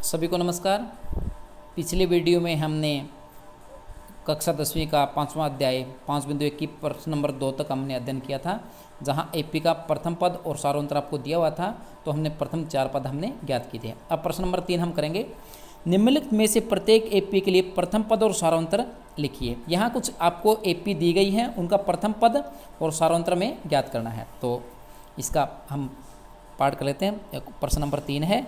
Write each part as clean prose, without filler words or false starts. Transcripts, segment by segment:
सभी को नमस्कार। पिछले वीडियो में हमने कक्षा 10वीं का 5वां अध्याय 5.1 की प्रश्न नंबर 2 तक हमने अध्ययन किया था, जहां एपी का प्रथम पद और सारोंतर आपको दिया हुआ था। तो हमने प्रथम 4 पद हमने ज्ञात किए थे। अब प्रश्न नंबर 3 हम करेंगे। निम्नलिखित में से प्रत्येक एपी के लिए प्रथम पद और सारोंतर लिखिए। यहाँ कुछ आपको एपी दी गई है, उनका प्रथम पद और सारोंतर में ज्ञात करना है। तो इसका हम पाठ कर लेते हैं। प्रश्न नंबर 3 है,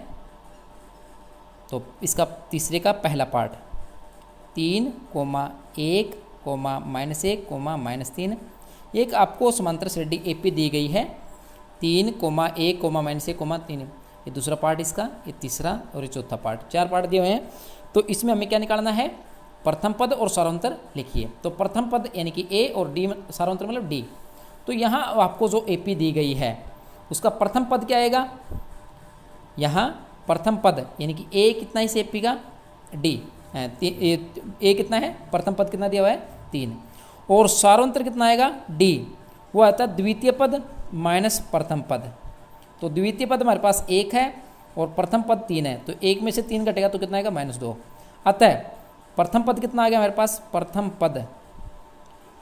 तो इसका तीसरे का पहला पार्ट 3, 1, -1, -3। एक आपको समांतर श्रेणी एपी दी गई है 3, 1, -1, 3। ये दूसरा पार्ट इसका, ये तीसरा और ये चौथा पार्ट, 4 पार्ट दिए हुए हैं। तो इसमें हमें क्या निकालना है? प्रथम पद और सारोंतर लिखिए। तो प्रथम पद यानी कि ए और डी, सारोंतर मतलब डी। तो यहाँ आपको जो एपी दी गई है उसका प्रथम पद क्या आएगा? यहाँ प्रथम पद यानी कि ए कितना है इस एपी का? डी। ए कितना है? प्रथम पद कितना दिया हुआ है? 3। और सारोंतर कितना आएगा? डी। वो आता है द्वितीय पद माइनस प्रथम पद। तो द्वितीय पद हमारे पास 1 है और प्रथम पद 3 है। तो 1 में से 3 घटेगा तो कितना आएगा? -2। अतः प्रथम पद कितना आ गया हमारे पास? प्रथम पद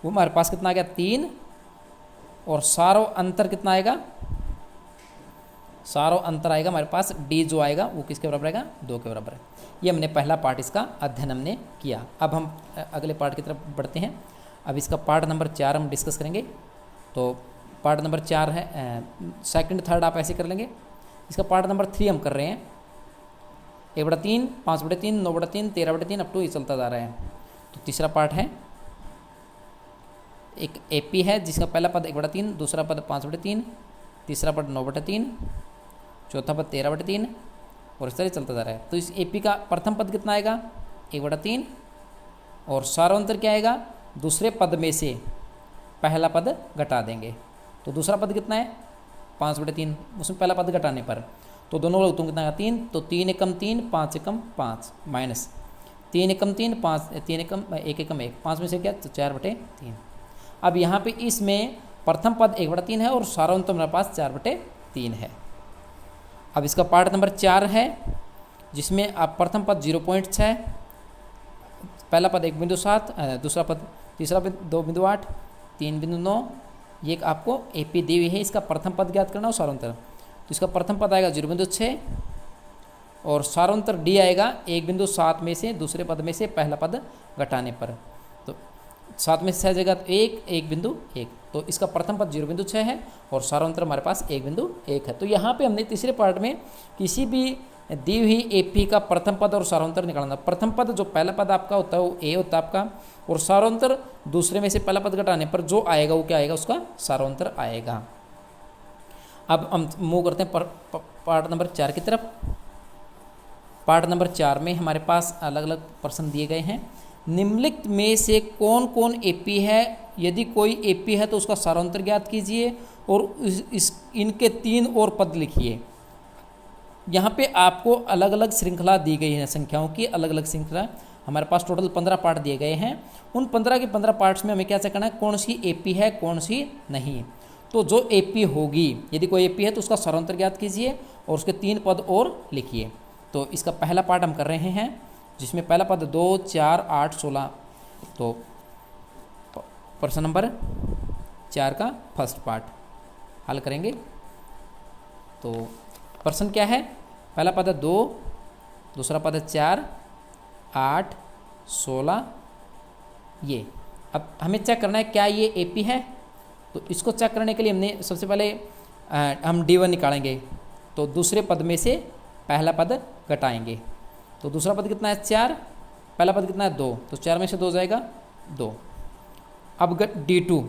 वो हमारे पास कितना आ गया? 3। और सारो अंतर कितना आएगा? सारो अंतर आएगा हमारे पास डी जो आएगा वो किसके बराबर आएगा? 2 के बराबर है। ये हमने पहला पार्ट इसका अध्ययन हमने किया। अब हम अगले पार्ट की तरफ बढ़ते हैं। अब इसका पार्ट नंबर 4 हम डिस्कस करेंगे। तो पार्ट नंबर 4 है, सेकंड थर्ड आप ऐसे कर लेंगे। इसका पार्ट नंबर 3 हम कर रहे हैं। 1/3, 5/3, 9/3, 13/3 अप टू ये चलता जा रहा है। तो तीसरा पार्ट है, एक एपी है जिसका पहला पद 1/3, दूसरा पद 5/3, तीसरा पद 9/3, चौथा पद 13/3 और इस तरह चलता जा रहा है। तो इस एपी का प्रथम पद कितना आएगा? 1/3। और सारोंतर क्या आएगा? दूसरे पद में से पहला पद घटा देंगे। तो दूसरा पद कितना है? 5/3, उसमें पहला पद घटाने पर तो दोनों लोग तुम कितना आएगा? 3। तो 3 एकम 3, 5 एकम 5, माइनस 3 एकम 3, 5, 3 एकम 1 एकम 1, 5 में से क्या? तो 4/3। अब यहाँ पे इसमें प्रथम पद 1/3 है और सारोंतर मेरे पास 4/3 है। अब इसका पार्ट नंबर 4 है जिसमें आप प्रथम पद 0.6, पहला पद 1.7, दूसरा पद, तीसरा पद 2.8, 3.9। ये आपको एपी दी हुई है, इसका प्रथम पद ज्ञात करना और सारोंतर। तो इसका प्रथम पद आएगा 0.6 और सारोंतर डी आएगा 1.7 में से दूसरे पद में से पहला पद घटाने पर। तो 7 में से 6 जगह 1 तो इसका प्रथम पद 0.6 है और सारोंतर हमारे पास 1.1 है। तो यहाँ पे हमने तीसरे पार्ट में किसी भी दी हुई एपी का प्रथम पद और सारोंतर निकालना। प्रथम पद जो पहला पद आपका होता है वो ए होता है आपका, और सारोंतर दूसरे में से पहला पद घटाने पर जो आएगा वो क्या आएगा? उसका सारोंतर आएगा। अब हम मूव करते हैं पार्ट नंबर 4 की तरफ। पार्ट नंबर 4 में हमारे पास अलग अलग प्रश्न दिए गए हैं। निम्नलिखित में से कौन कौन एपी है? यदि कोई एपी है तो उसका सारोंतर ज्ञात कीजिए और इनके 3 और पद लिखिए। यहाँ पे आपको अलग अलग श्रृंखला दी गई है, संख्याओं की अलग अलग श्रृंखला। हमारे पास टोटल 15 पार्ट दिए गए हैं। उन 15 के 15 पार्ट्स में हमें क्या चेक करना है? कौन सी एपी है, कौन सी नहीं। तो जो एपी होगी, यदि कोई एपी है तो उसका सारोंतर ज्ञात कीजिए और उसके 3 पद और लिखिए। तो इसका पहला पार्ट हम कर रहे हैं जिसमें पहला पद 2, 4, 8, 16। तो प्रश्न नंबर 4 का फर्स्ट पार्ट हल करेंगे। तो प्रश्न क्या है? पहला पद है 2, दूसरा पद है 4, 8, 16। ये अब हमें चेक करना है क्या ये एपी है। तो इसको चेक करने के लिए हमने सबसे पहले हम D1 निकालेंगे। तो दूसरे पद में से पहला पद घटाएंगे। तो दूसरा पद कितना है? 4, पहला पद कितना है? 2। तो 4 में से 2 जाएगा 2। अब D2,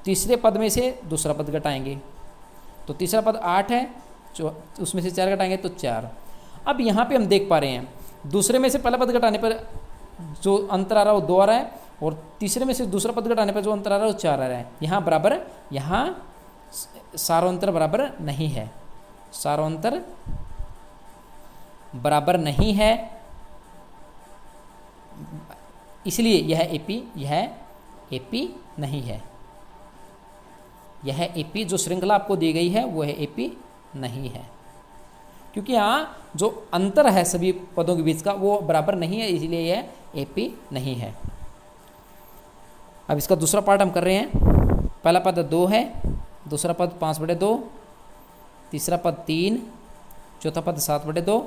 तीसरे पद में से दूसरा पद घटाएंगे। तो तीसरा पद 8 है, उसमें से 4 घटाएंगे तो 4। अब यहाँ पे हम देख पा रहे हैं दूसरे में से पहला पद घटाने पर जो अंतर आ रहा है वो 2 आ रहा है और तीसरे में से दूसरा पद घटाने पर जो अंतर आ रहा है वो 4 आ रहा है। यहाँ बराबर, यहाँ सारोंतर बराबर नहीं है, सारोंतर बराबर नहीं है, इसलिए यह एपी नहीं है। यह एपी जो श्रृंखला आपको दी गई है वो है एपी नहीं है। क्योंकि यहाँ जो अंतर है सभी पदों के बीच का वो बराबर नहीं है, इसलिए यह एपी नहीं है। अब इसका दूसरा पार्ट हम कर रहे हैं। पहला पद 2 है, दूसरा पद 5/2, तीसरा पद 3, चौथा पद 7/2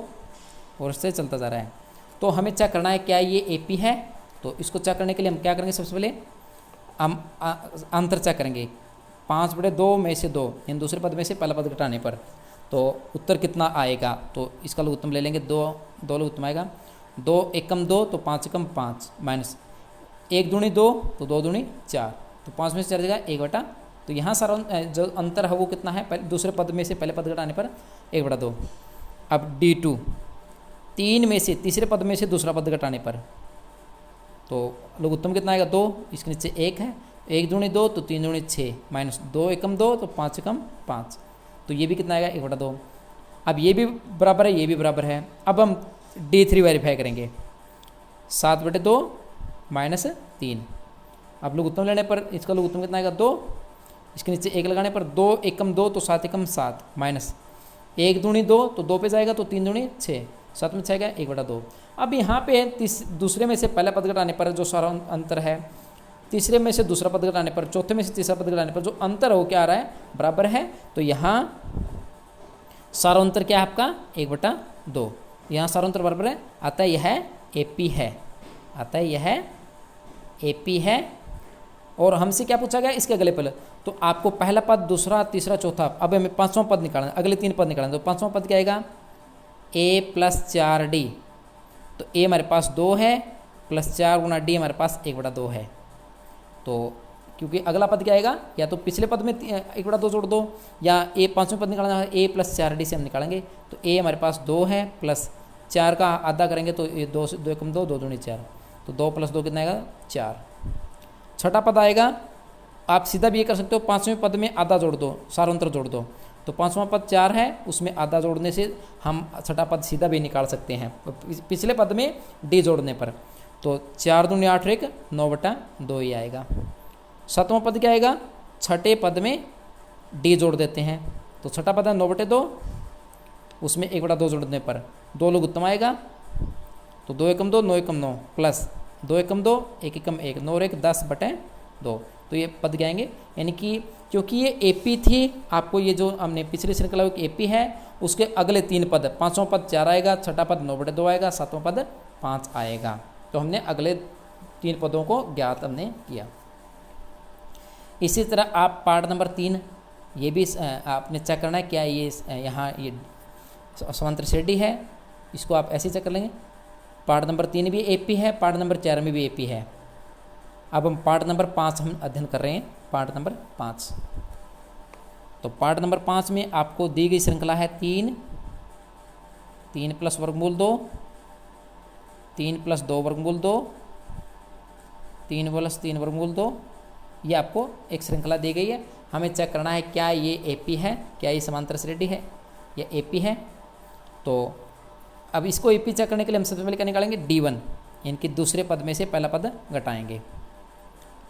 और इससे चलता जा रहा है। तो हमें चेक करना है क्या ये एपी है। तो इसको चेक करने के लिए हम क्या करेंगे, सबसे पहले हम अंतर चेक करेंगे। 5/2 में से 2 इन दूसरे पद में से पहला पद घटाने पर तो उत्तर कितना आएगा। तो इसका लघुत्तम ले लेंगे, 2 लघुत्तम आएगा। 2 एकम 2 तो 5 एकम 5 माइनस 1 दूनी 2 तो 2 दूनी 4 तो 5 में से 4 जाएगा 1/। तो यहाँ सारा जो अंतर है वो कितना है, दूसरे पद में से पहले पद घटाने पर 1/2। अब D2 3 में से तीसरे पद में से दूसरा पद घटाने पर तो लघुत्तम कितना आएगा 2, इसके नीचे 1 है। 1 दूनी 2 तो 3 दूनी 6 माइनस 2 एकम 2 तो 5 एकम 5 तो ये भी कितना आएगा 1/2। अब ये भी बराबर है, ये भी बराबर है। अब हम D3 वेरीफाई करेंगे, 7/2 माइनस 3। अब लघुत्तम लेने पर इसका लघुत्तम कितना आएगा 2, इसके नीचे 1 लगाने पर 2 एकम 2 तो 7 एकम 7 माइनस 1 दूनी 2 तो 2 पे जाएगा तो 3 दूनी 6 7 में 6 आएगा 1/2। अब यहाँ पे दूसरे में से पहला पद घटाने पर जो सारा अंतर है, तीसरे में से दूसरा पद घटाने पर, चौथे में से तीसरा पद घटाने पर जो अंतर हो क्या आ रहा है, बराबर है। तो यहाँ सारा अंतर क्या है आपका 1/2। यहाँ सारा अंतर बराबर है, अतः यह एपी है, अतः यह एपी है। और हमसे क्या पूछा गया इसके अगले पद, तो आपको पहला पद, दूसरा, तीसरा, चौथा, अब हमें 5वां पद निकालना, अगले 3 पद निकालना। तो 5वां पद क्या आएगा a + 4d। तो a हमारे पास 2 है प्लस 4 गुना d हमारे पास 1/2 है। तो क्योंकि अगला पद क्या आएगा, या तो पिछले पद में 1/2 जोड़ दो, या a 5वें पद निकालना है a + 4d से हम निकालेंगे। तो a हमारे पास 2 है प्लस 4 का आधा करेंगे तो ये 2 एकम 2 2 दूनी 4 तो 2 + 2 कितना आएगा 4। छठा पद आएगा, आप सीधा भी ये कर सकते हो, 5वें पद में आधा जोड़ दो, सारांतर जोड़ दो। तो 5वां पद 4 है, उसमें आधा जोड़ने से हम छठा पद सीधा भी निकाल सकते हैं पिछले पद में d जोड़ने पर। तो 4 दूनी 8 1 9/2 ही आएगा। 7वां पद क्या आएगा, छठे पद में d जोड़ देते हैं। तो छठा पद है 9/2, उसमें 1/2 जोड़ने पर 2 लघुत्तम आएगा। तो 2 एकम 2 9 एकम 9 प्लस 2 एकम 2 1 एकम 1 9 और 1 10/2। तो ये पद क्या आएंगे, यानी कि क्योंकि ये एपी थी, आपको ये जो हमने पिछली श्रृंखला में एपी है उसके अगले 3 पद, 5वां पद 4 आएगा, छठा पद 9/2 आएगा, 7वां पद 5 आएगा। तो हमने अगले 3 पदों को ज्ञात हमने किया। इसी तरह आप पार्ट नंबर 3 ये भी आपने चेक करना है क्या ये यहाँ ये समांतर श्रेणी है, इसको आप ऐसे चेक कर लेंगे। पार्ट नंबर 3 भी एपी है, पार्ट नंबर 4 में भी एपी है। अब हम पार्ट नंबर 5 हम अध्ययन कर रहे हैं, पार्ट नंबर 5। तो पार्ट नंबर 5 में आपको दी गई श्रृंखला है 3 + वर्गमूल 2, 3 + 2 वर्गमूल 2, 3 + 3 वर्गमूल 2। ये आपको एक श्रृंखला दी गई है, हमें चेक करना है क्या ये एपी है, क्या ये समांतर श्रेणी है या एपी है। तो अब इसको एपी चेक करने के लिए हम सबसे पहले क्या निकालेंगे D1, इनके दूसरे पद में से पहला पद घटाएंगे।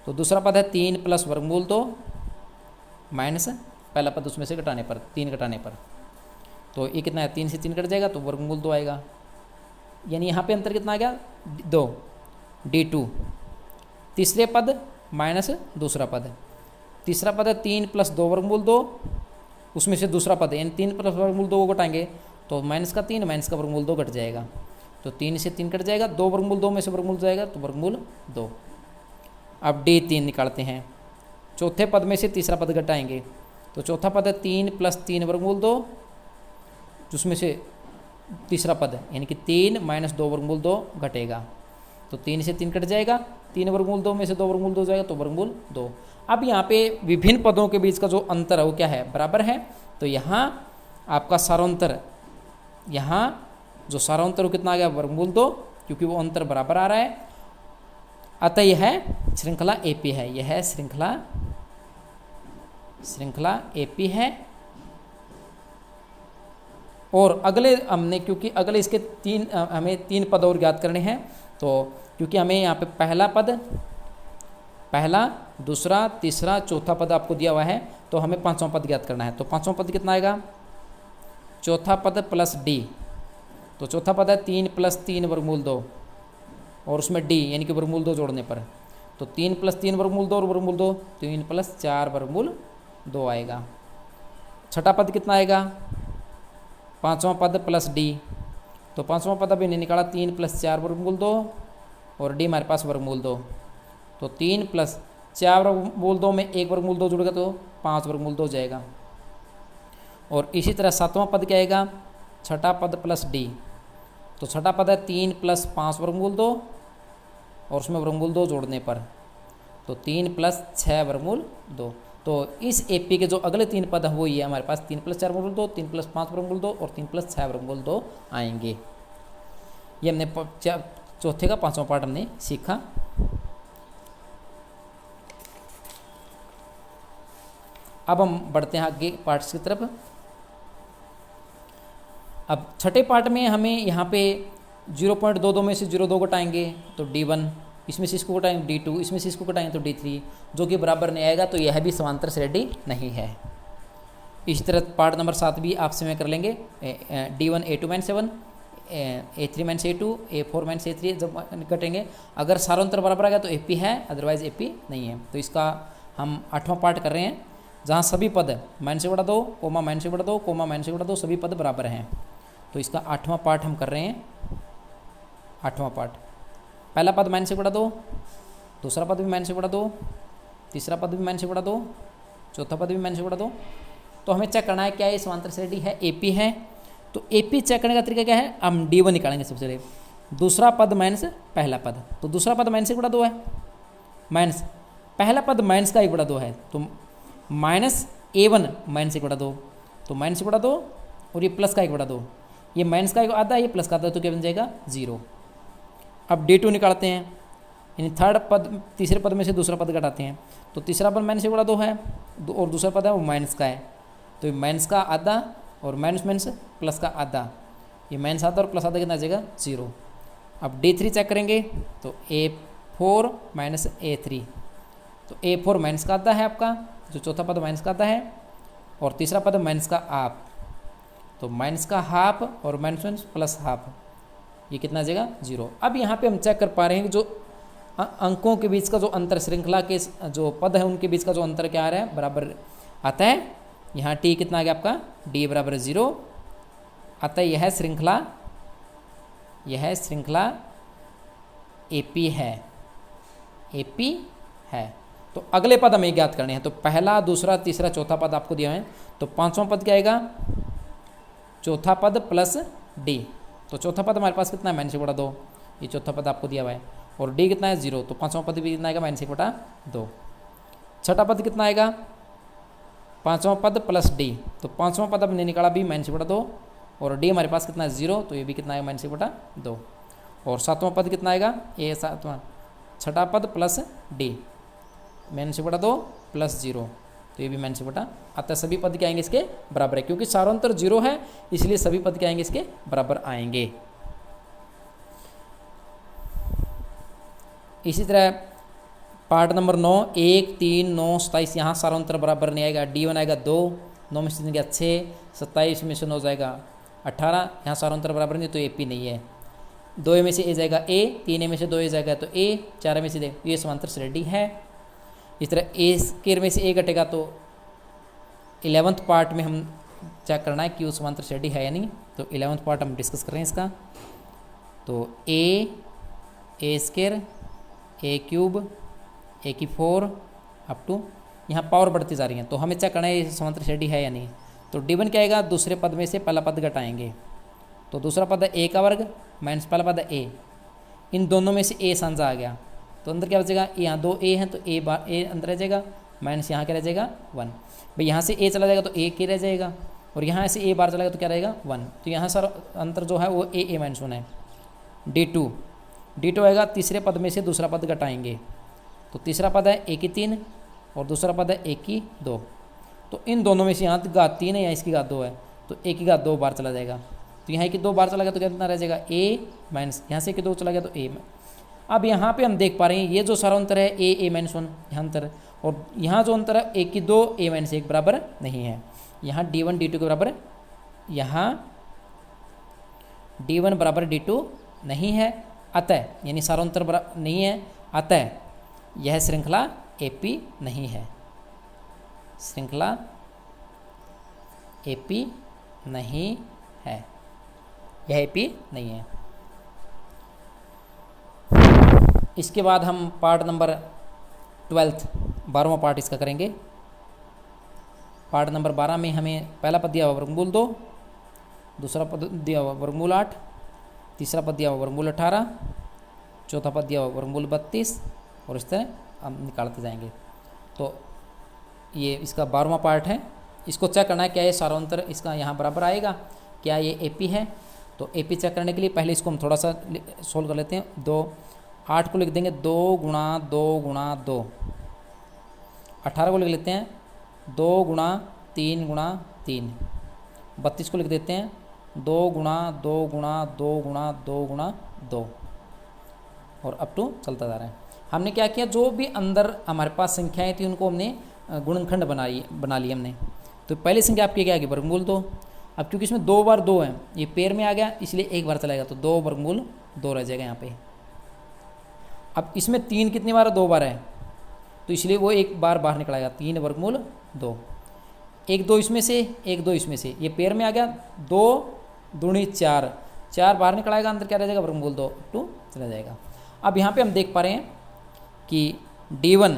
तो दूसरा पद है 3 + वर्गमूल 2 माइनस पहला पद उसमें से घटाने पर 3 घटाने पर, तो ये कितना है 3 से 3 कट जाएगा तो वर्गमूल 2 आएगा। यानी यहाँ पे अंतर कितना आ गया 2 D2। तीसरे पद माइनस दूसरा पद, तीसरा पद है 3 + 2 वर्गमूल 2, उसमें से दूसरा पद यानी 3 + वर्गमूल 2 को घटाएंगे तो माइनस का 3 माइनस का वर्गमूल 2 घट जाएगा। तो 3 से 3 कट जाएगा, 2 वर्गमूल 2 में से वर्गमूल जाएगा तो वर्गमूल 2। अब D3 निकालते हैं, चौथे पद में से तीसरा पद घटाएंगे। तो चौथा पद है 3 + 3 वर्गमूल 2, जिसमें से तीसरा पद यानी कि 3 - 2 वर्गमूल 2 घटेगा। तो 3 से 3 कट जाएगा, 3 वर्गमूल 2 में से 2 वर्गमूल 2 जाएगा तो वर्गमूल 2। अब यहाँ पे विभिन्न पदों के बीच का जो अंतर है वो क्या है, बराबर है। तो यहाँ आपका सारांतर, यहाँ जो सारांतर वो कितना आ गया वर्गमूल 2, क्योंकि वो अंतर बराबर आ रहा है। अतः यह श्रृंखला एपी है, यह श्रृंखला एपी है। और अगले हमने, क्योंकि अगले इसके हमें 3 पद और ज्ञात करने हैं, तो क्योंकि हमें यहाँ पे पहला, दूसरा, तीसरा, चौथा पद आपको दिया हुआ है, तो हमें 5वां पद ज्ञात करना है। तो 5वां पद कितना आएगा, चौथा पद प्लस डी, तो चौथा पद है 3 + 3 वर्गमूल 2 और उसमें डी यानी कि वर्गमूल 2 जोड़ने पर, तो 3 + 3 वर्गमूल 2 और वर्गमूल 2, 3 + 4 वर्गमूल 2 आएगा। छठा पद कितना आएगा, पाँचवां पद प्लस डी, तो पाँचवां पद अभी नहीं निकाला, 3 + 4 वर्गमूल 2 और डी हमारे पास वर्गमूल 2, तो 3 + 4 वर्गमूल 2 में एक वर्गमूल 2 जुड़ेगा तो 5 वर्गमूल 2 जाएगा। और इसी तरह सातवां पद क्या आएगा, छठा पद प्लस डी, तो छठा पद है 3 + 5 वर्गमूल 2 और उसमें वर्गमूल 2 जोड़ने पर, तो 3 + 6 वर्गमूल 2। तो इस एपी के जो अगले 3 पद हैं वो ये हमारे पास 3 + 4 वर्गमूल 2, 3 + 5 वर्गमूल 2 और 3 + 6 वर्गमूल 2 आएंगे। ये हमने चौथे का 5वां पार्ट हमने सीखा। अब हम बढ़ते हैं आगे पार्ट्स की तरफ। अब छठे पार्ट में हमें यहाँ पे 0.22 में से 0.2 घटाएंगे तो D1, इसमें से इसको घटाएंगे D2, इसमें से इसको घटाएंगे तो D3, जो कि बराबर नहीं आएगा, तो यह भी समांतर श्रेणी नहीं है। इसी तरह पार्ट नंबर 7 भी आपसे में कर लेंगे। D1 A2 - 7, A3 - A2, A4 - A3 जब घटेंगे, अगर सारों बराबर आ गया तो AP है, अदरवाइज AP नहीं है। तो इसका हम 8वां पार्ट कर रहे हैं, जहाँ सभी पद -2, -2, -2 सभी पद बराबर हैं। तो इसका 8वां पार्ट हम कर रहे हैं। 8वां पार्ट, पहला पद -2, दूसरा पद भी -2, तीसरा पद भी -2, चौथा पद भी -2। तो हमें चेक करना है क्या ये समांतर श्रेणी है, AP है। तो AP चेक करने का तरीका क्या है, हम D1 निकालेंगे सबसे पहले, दूसरा पद माइनस पहला पद, तो दूसरा पद -2 है, माइनस पहला पद -1/2 है, तो -A1 -1/2, तो -1/2 और ये प्लस का 1/2, ये माइनस का आधा, ये प्लस का आधा, तो क्या बन जाएगा 0। अब D2 निकालते हैं, यानी थर्ड पद, तीसरे पद में से दूसरा पद घटाते हैं, तो तीसरा पद -1/2 है और दूसरा पद है वो माइनस का है, तो ये माइनस का आधा और माइनस प्लस का आधा, ये माइनस आधा और प्लस आधा कितना आ जाएगा 0। अब D3 चेक करेंगे तो A4 - A3, तो A4 माइनस का आधा है आपका, जो चौथा पद माइनस का आधा है, और तीसरा पद माइनस का हाफ, तो माइनस का हाफ और माइनस प्लस हाफ, ये कितना आ जाएगा 0। अब यहाँ पे हम चेक कर पा रहे हैं कि जो अंकों के बीच का जो अंतर, श्रृंखला के जो पद है उनके बीच का जो अंतर क्या आ रहा है, बराबर आता है। यहाँ T कितना आ गया आपका, D बराबर 0 अतः यह श्रृंखला AP है, AP है। तो अगले पद हमें ज्ञात करने हैं, तो पहला, दूसरा, तीसरा, चौथा पद आपको दिया है, तो 5वां पद क्या आएगा, चौथा पद प्लस D, तो चौथा पद हमारे पास कितना है -1/2, ये चौथा पद आपको दिया हुआ है, और D कितना है 0, तो 5वां पद भी कितना आएगा -1/2। छठा पद कितना आएगा, 5वां पद प्लस D, तो 5वां पद हमने निकाला भी -1/2 और D हमारे पास कितना है 0, तो ये भी कितना आएगा -1/2। और 7वां पद कितना आएगा, ये 7वां, छठा पद प्लस D, -1/2 प्लस 0, तो ये भी -1/2, अतः सभी पद क्या आएंगे इसके बराबर है, क्योंकि सारोंतर 0 है इसलिए सभी पद क्या आएंगे इसके बराबर आएंगे। इसी तरह पार्ट नंबर 9, 1, 3, 9, 27, यहाँ सारोंतर बराबर नहीं आएगा। D1 आएगा 2, 9 में से 6, 27 में से 9 जाएगा 18, यहाँ सारोंतर बराबर नहीं, तो AP नहीं है। 2 में से A जाएगा A, 3 में से 2 A जाएगा तो A, 4 में से दे, ये समांतर श्रेणी है। इस तरह A² में से A घटेगा, तो 11th पार्ट में हम चेक करना है कि वो समांतर श्रेणी है या नहीं, तो 11th पार्ट हम डिस्कस कर रहे हैं इसका। तो A², A³, A4 up to यहाँ पावर बढ़ती जा रही है, तो हमें चेक करना है ये समांतर श्रेणी है या नहीं। तो D1 क्या आएगा, दूसरे पद में से पहला पद घटाएंगे, तो दूसरा पद है A का वर्ग माइनस पहला पद है A, इन दोनों में से A साझा आ गया, तो अंदर क्या बचेगा, यहाँ 2 A हैं तो A अंदर रह जाएगा, माइनस यहाँ क्या रह जाएगा 1, भाई यहाँ से A चला जाएगा तो A रह जाएगा, और यहाँ से A बार चला जाएगा तो क्या रहेगा 1, तो यहाँ सर अंतर जो है वो A -1 है। D2 आएगा, तीसरे पद में से दूसरा पद घटाएंगे, तो तीसरा पद है A3 और दूसरा पद है A2, तो इन दोनों में से यहाँ घात 3 है या इसकी घात 2 है, तो A की घात 2 बार चला जाएगा, तो यहाँ की 2 बार चला गया तो कितना रह जाएगा A माइनस, यहाँ से A2 चला गया तो A। अब यहाँ पे हम देख पा रहे हैं ये जो सारा अंतर है A -1 यहाँ अंतर है, और यहाँ जो अंतर है A2 A -1 बराबर नहीं है, यहाँ D1 D2 के बराबर यहाँ D1 बराबर D2 नहीं है, अतः यानी सारोंतर बराबर नहीं है, अतः यह श्रृंखला AP नहीं है, श्रृंखला AP नहीं है, यह AP नहीं है। इसके बाद हम पार्ट नंबर 12 12वां पार्ट इसका करेंगे। पार्ट नंबर 12 में हमें पहला पद दिया हुआ वर्गमूल 2, दूसरा पद दिया हुआ वर्गमूल 8, तीसरा पद दिया हुआ वर्गमूल 18, चौथा पद दिया हुआ वर्गमूल 32 और इस तरह हम निकालते जाएंगे। तो ये इसका 12वां पार्ट है। इसको चेक करना है क्या ये सारोंतर इसका यहाँ बराबर आएगा, क्या ये AP है। तो AP चेक करने के लिए पहले इसको हम थोड़ा सा सोल्व कर लेते हैं। 8 को लिख देंगे 2 गुणा 2 गुणा 2, 18 को लिख लेते हैं 2 गुणा 3 गुणा 3, 32 को लिख देते हैं 2 गुणा 2 गुणा 2 गुणा 2 गुणा 2 और अप टू चलता जा रहा है। हमने क्या किया, जो भी अंदर हमारे पास संख्याएं थी उनको हमने गुणनखंड बना लिए हमने। तो पहली संख्या आपकी क्या आ गई, वर्गमूल 2। अब क्योंकि इसमें 2 बार 2 है, ये पेड़ में आ गया इसलिए एक बार चलाएगा, तो 2 वर्गमूल 2 रह जाएगा यहाँ पे। अब इसमें 3 कितनी बार है, 2 बार है, तो इसलिए वो एक बार बाहर निकलाएगा, 3 वर्गमूल 2। 1 2 इसमें से, 1 2 इसमें से, ये पेड़ में आ गया, 2 दूनी 4, 4 बाहर निकलाएगा, अंदर क्या रह जाएगा, वर्गमूल 2 2 चला जाएगा। अब यहाँ पे हम देख पा रहे हैं कि D1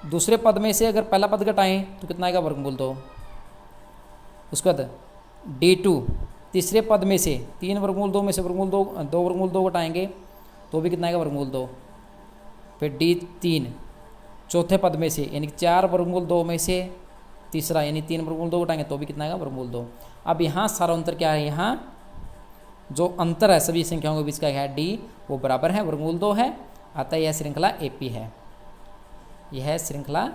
दूसरे पद में से अगर पहला पद घटाएं तो कितना आएगा, वर्गमूल 2। उसके बाद D2 तीसरे पद में से 3 वर्गमूल 2 में से वर्गमूल 2 वर्गमूल 2 घटाएंगे तो भी कितना आएगा, वर्गमूल 2। फिर D3 चौथे पद में से यानी 4 वर्गमूल 2 में से तीसरा यानी 3 वर्गमूल 2 घटाएंगे तो भी कितना आएगा, वर्गमूल 2। अब यहाँ सारा अंतर क्या है, यहाँ जो अंतर है सभी संख्याओं के बीच का है D, वो बराबर है, वर्गमूल 2 है, अतः यह श्रृंखला AP है, यह श्रृंखला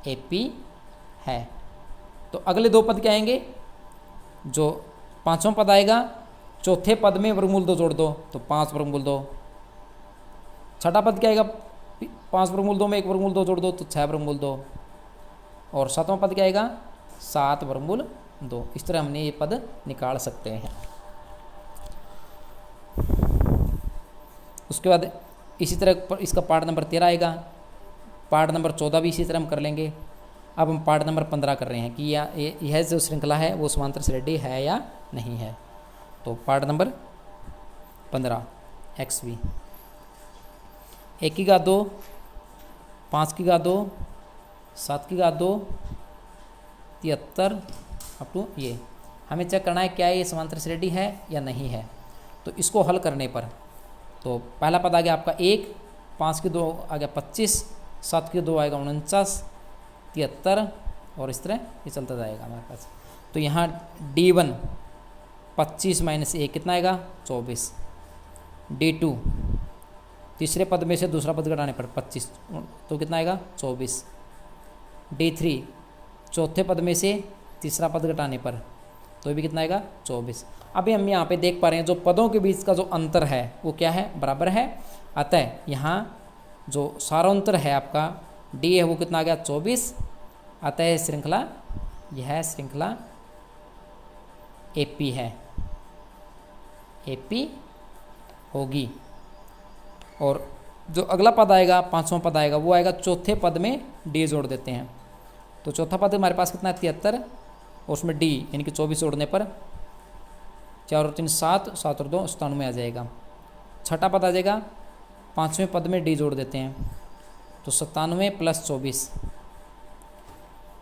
AP है। तो अगले 2 पद क्या आएंगे, जो 5वां पद आएगा, चौथे पद में वर्गमूल 2 जोड़ दो तो 5 वर्गमूल 2। छठा पद क्या आएगा, 5 वर्गमूल 2 में 1 वर्गमूल 2 जोड़ दो तो 6 वर्गमूल 2। और 7वां पद क्या आएगा, 7 वर्गमूल 2। इस तरह हमने ये पद निकाल सकते हैं। उसके बाद इसी तरह इसका पार्ट नंबर 13 आएगा, पार्ट नंबर 14 भी इसी तरह हम कर लेंगे। अब हम पार्ट नंबर 15 कर रहे हैं कि यह जो श्रृंखला है वो समांतर श्रेणी है या नहीं है। तो पार्ट नंबर 15 XV 1 की घात 2, 5 की घात 2, 7 की घात 2, 73 अप टू ये हमें चेक करना है क्या ये समांतर श्रेणी है या नहीं है। तो इसको हल करने पर तो पहला पद आ गया आपका 1, 5 की 2 आ गया 25, 7 की 2 आएगा 49, 73 और इस तरह ये चलता जाएगा हमारे पास। तो यहाँ D1 25 माइनस 1 कितना आएगा, 24। D2 तीसरे पद में से दूसरा पद घटाने पर 25 तो कितना आएगा, 24। D3 चौथे पद में से तीसरा पद घटाने पर तो भी कितना आएगा, 24। अभी हम यहाँ पे देख पा रहे हैं जो पदों के बीच का जो अंतर है वो क्या है, बराबर है, अतः यहाँ जो सारांतर है आपका D है वो कितना आ गया, 24। अतः श्रृंखला यह श्रृंखला AP है, AP होगी। और जो अगला पद आएगा, 5वां पद आएगा, वो आएगा चौथे पद में D जोड़ देते हैं। तो चौथा पद हमारे पास कितना है, 73 और उसमें D यानी कि 24 जोड़ने पर 4 और 3 7, 7 और 2 97 आ जाएगा। छठा पद आ जाएगा, 5वें पद में D जोड़ देते हैं तो 97 प्लस 24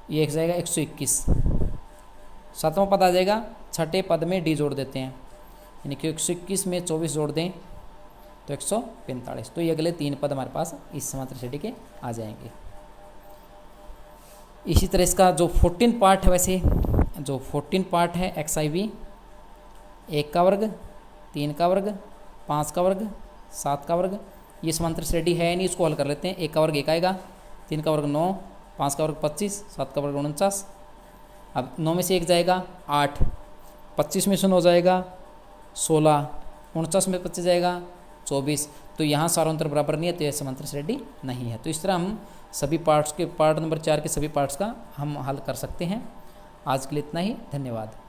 ये एक जाएगा 121। 7वां पद आ जाएगा, छठे पद में D जोड़ देते हैं यानी कि 121 में 24 जोड़ दें तो 145। तो ये अगले 3 पद हमारे पास इस समांतर श्रेणी के आ जाएंगे। इसी तरह इसका जो 14 पार्ट है, वैसे जो 14 पार्ट है XIV 1 का वर्ग, 3 का वर्ग, 5 का वर्ग, 7 का वर्ग, ये समांतर श्रेणी है नहीं, इसको हल कर लेते हैं। 1 का वर्ग 1 आएगा, 3 का वर्ग 9, 5 का वर्ग 25, 7 का वर्ग 49। अब 9 में से 1 जाएगा 8, 25 में से 9 जाएगा 16, 49 में 25 जाएगा 24। तो यहाँ सारांतर बराबर नहीं है तो यह समांतर श्रेणी नहीं है। तो इस तरह हम सभी पार्ट्स के पार्ट नंबर 4 के सभी पार्ट्स का हम हल कर सकते हैं। आज के लिए इतना ही, धन्यवाद।